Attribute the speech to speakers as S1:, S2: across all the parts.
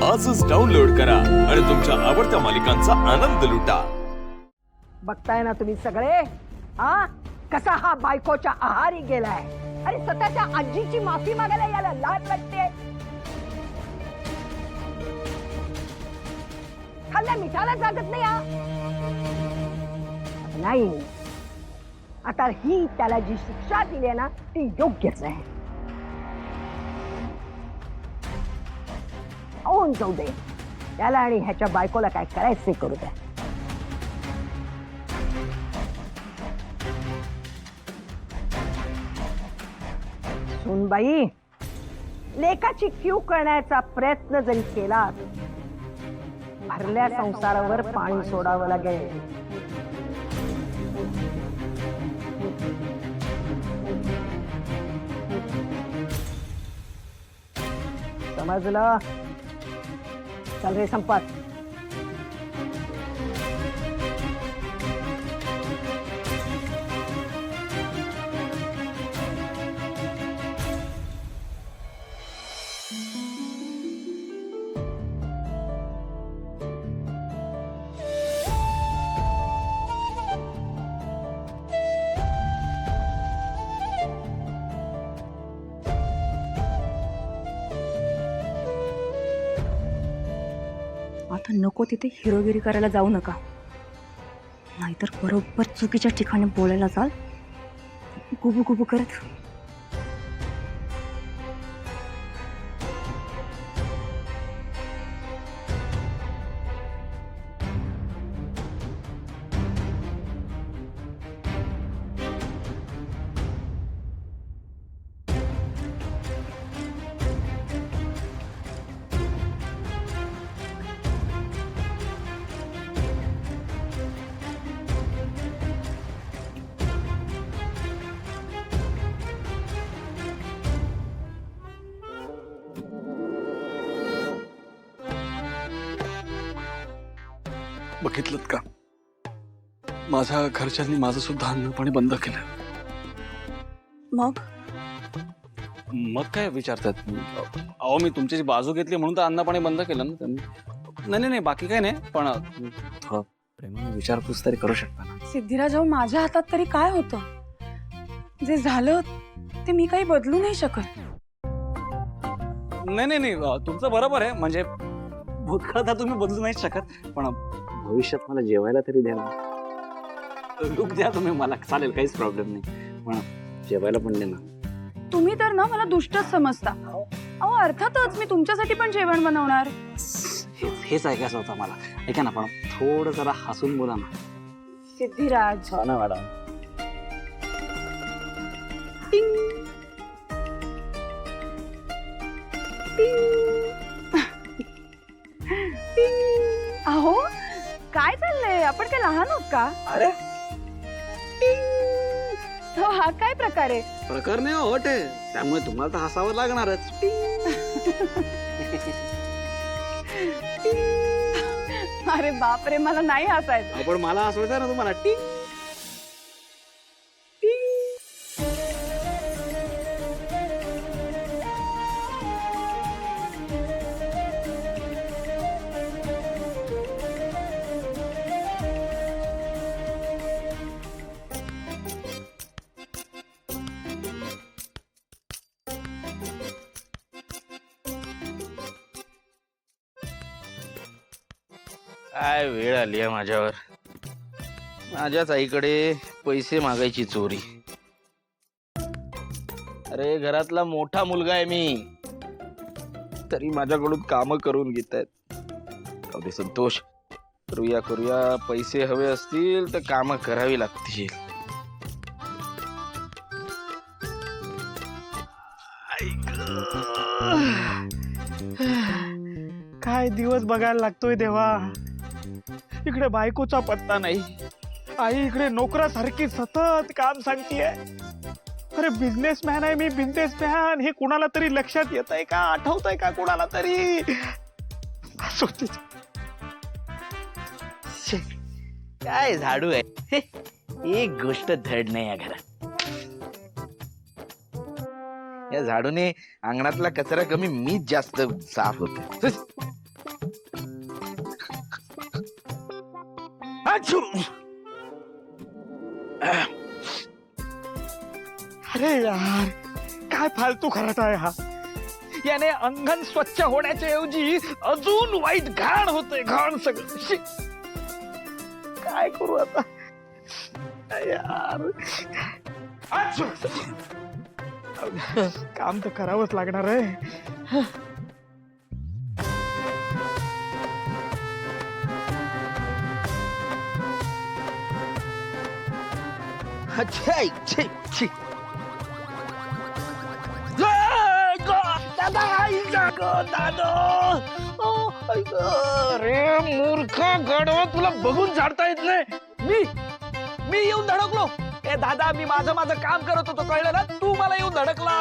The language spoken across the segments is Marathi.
S1: आजच डाउनलोड करा आणि तुमच्या आवडत्या मालिकांचा आनंद लुटा।
S2: बघताय ना तुम्ही सगळे, हा कसा हा बायकोच्या आहारी गेलाय आणि स्वतःच्या आजीची माफी मागायला याला लाज वाटते। खाल्ल्या मिठाला जागत नाही हा। नाही, आता ही त्याला जी शिक्षा दिली आहे ना ती योग्यच आहे। होऊन जाऊ दे, त्याला आणि ह्याच्या बायकोला काय करायचे करू द्या। सुनबाई, लेकाची कीव करण्याचा प्रयत्न जरी केला भरल्या संसारावर पाणी सोडावं लागेल। समजलं? चल रे संपत।
S3: आता नको तिथे हिरोगिरी करायला जाऊ नका, नाहीतर बरोबर चुकीच्या ठिकाणी बोलायला जाल गुबू गुबू करत।
S4: बघितलत का, माझ्या घरच्यांनी माझं सुद्धा अन्नपाणी बंद केलं।
S3: मग
S4: मग काय विचारतात? अहो मी तुमची बाजू घेतली म्हणून तर अन्नपाणी बंद केलं ना त्यांनी। नाही नाही, बाकी काय नाही, पण थोडं प्रेमाने विचारपूस तरी करू शकता ना।
S3: सिद्धिराज, माझ्या हातात तरी काय होतं? जे झालं ते मी काही बदलू नाही शकत।
S4: नाही नाही नाही, तुमचं बरोबर आहे, म्हणजे भूतकाळ तर तुम्ही बदलू नाही शकत, पण भविष्यात मला जेवायला तरी द्या ना। लुक द्या तुम्ही मला, चालेल, काहीच प्रॉब्लेम नाही, पण जेवायला पण द्या ना।
S3: तुम्ही तर ना मला दुष्टच समजता। अहो अर्थातच मी तुमच्यासाठी पण जेवण बनवणार।
S4: हेच ऐकायचं होतं मला। ऐका ना, पण थोडं जरा हसून बोला ना।
S3: सिद्धिराज,
S4: ना मॅडम।
S3: अहो काय चाललंय? आपण काय लहान आहोत का?
S4: अरे
S3: हो, हा काय प्रकार आहे?
S4: प्रकार नाही होत आहे, त्यामुळे तुम्हाला तर हसावं लागणारच।
S3: अरे बापरे, मला नाही हसायचं।
S4: आपण मला हसवायचं ना तुम्हाला। टिंग
S5: काय वेळ आली आहे माझ्यावर। माझ्याच आईकडे पैसे मागायची चोरी। अरे घरातला मोठा मुलगा आहे मी, तरी माझ्याकडून काम करून घेत आहेत। अगदी संतोष, करूया करूया, पैसे हवे असतील तर काम करावी लागतील।
S6: काय दिवस बघायला लागतोय देवा। इकडे बायकोचा पत्ता नाही, आई इकडे नोकरासारखी सतत काम सांगतीये। अरे बिझनेसमॅन आहे मी, बिझनेसमॅन, हे कुणाला तरी लक्षात येत आहे का, आठवत आहे का कुणाला तरी?
S5: काय झाडू आहे, एक गोष्ट धड नाही या घरात। या झाडूने अंगणातला कचरा कमी, मीच जास्त साफ होतो। आच्छू.
S6: अरे यार काय फालतू खराटा आहे हा. याने अंगण स्वच्छ होण्याच्या ऐवजी अजून वाईट घाण होतंय. घाण सगळं. शी. काय करू आता यार. आच्छू. काम तर करावंच लागणार आहे.
S5: अच्छे, छे, छे. दादा दादा. अरे मूर्ख गडव, तुला बघून झाडता येत नाही.
S6: मी येऊन धडकलो. ए दादा मी माझं काम करत होतो कळलं ना. तू मला येऊन धडकला.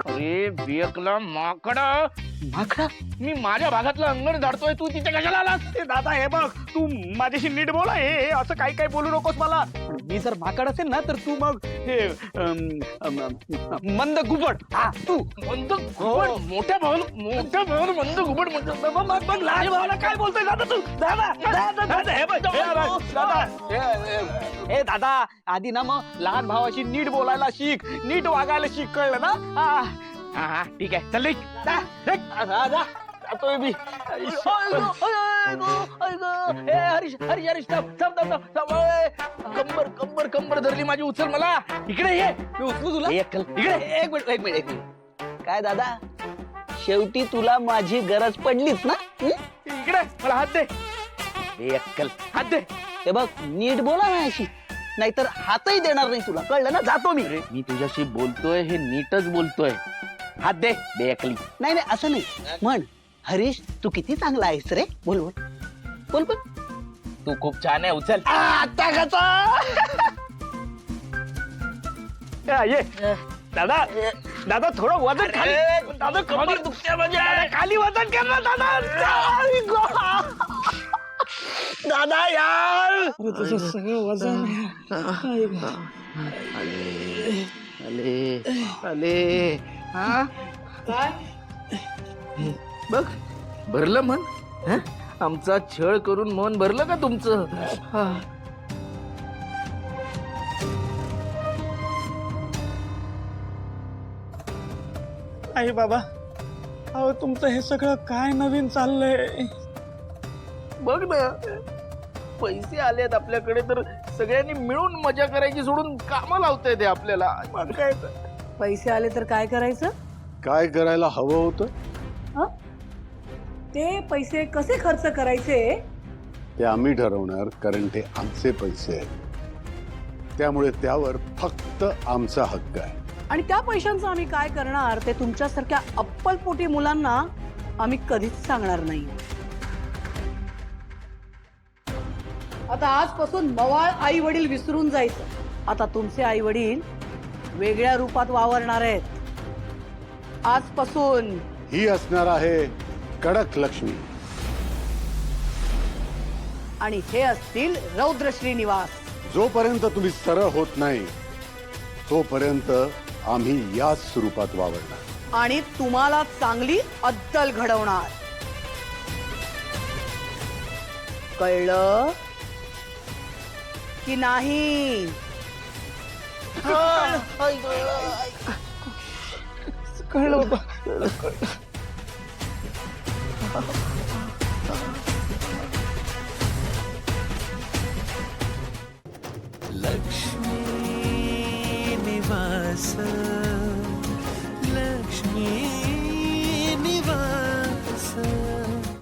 S5: अरे बेकला माकडा. माकडा? मी माझ्या भागातलं अंगण झाडतोय, तू तिथे कशाला आलास?
S6: ए दादा हे बघ तू माझ्याशी नीट बोला. हे असं काही काही बोलू नकोस मला. मी जर माकड असेल ना तर तू मग हे मंद गुबड.
S5: हा तू मंद घुबड. मोठ्या भावाला मंद घुबड म्हणतो. मग लहान भावाला काय बोलतोय दादा तू? दादा दादा हे बघ
S6: ए दादा आधी ना मग लहान भावाशी नीट बोलायला शिक. नीट वागायला शिक कळलं ना.
S5: हा ठीक आहे चल
S6: जातोय मी.
S5: हरीश कंबर धरली माझी. उचल मला. इकडे ये.
S6: मी उचलू तुला.
S5: इकडे
S2: एक मिनिट काय दादा शेवटी तुला माझी गरज पडलीच ना.
S6: इकडे मला हात दे.
S5: अक्कल हात दे.
S2: हे बघ नीट बोला ना अशी नाहीतर हातही देणार नाही तुला कळलं ना. जातो मी.
S5: मी तुझ्याशी बोलतोय हे नीटच बोलतोय. हात दे बेअकली.
S2: नाही असं नाही म्हण. हरीश तू किती चांगला आहेस रे. बोल बोल बोल बोल.
S5: तू खूप छान आहे. उचल.
S2: आता
S6: ये दादा दादा थोडं वजन खाली. दादा कमर दुखते म्हणजे. खाली वजन कर ना दादा. दादा यार तुझं सगळं वजन.
S5: आले हा काय बघ भरलं मन. हं? आमचा छळ करून मन भरलं का तुमचं.
S6: आई बाबा अहो तुमचं हे सगळं काय नवीन चाललंय.
S5: बघ ना पैसे आलेत आपल्याकडे तर सगळ्यांनी मिळून मजा करायची सोडून कामं लावताय ते आपल्याला.
S6: मग काय
S2: पैसे आले तर काय करायचं.
S7: काय करायला हवं होतं
S2: ते पैसे कसे खर्च करायचे
S7: ते आम्ही ठरवणार कारण ते आमचे पैसे आहेत. त्यामुळे त्यावर फक्त आमचा हक्क आहे.
S2: आणि त्या पैशांचं आम्ही काय करणार ते तुमच्यासारख्या अप्पलपोटी मुलांना आम्ही कधीच सांगणार नाही. आता आजपासून मवाळ आई वडील विसरून जायचं. आता तुमचे आई वडील वेगळ्या रूपात वावरणार आहेत. आजपासून
S7: ही असणार आहे कडक लक्ष्मी
S2: आणि हे असतील रौद्र श्रीनिवास.
S7: जोपर्यंत तुम्ही सरळ होत नाही तोपर्यंत आम्ही याच स्वरूपात वावरणार
S2: आणि तुम्हाला चांगली अद्दल घडवणार. कळलं की नाही.
S6: कळलं बाबा.
S8: लक्ष्मी निवास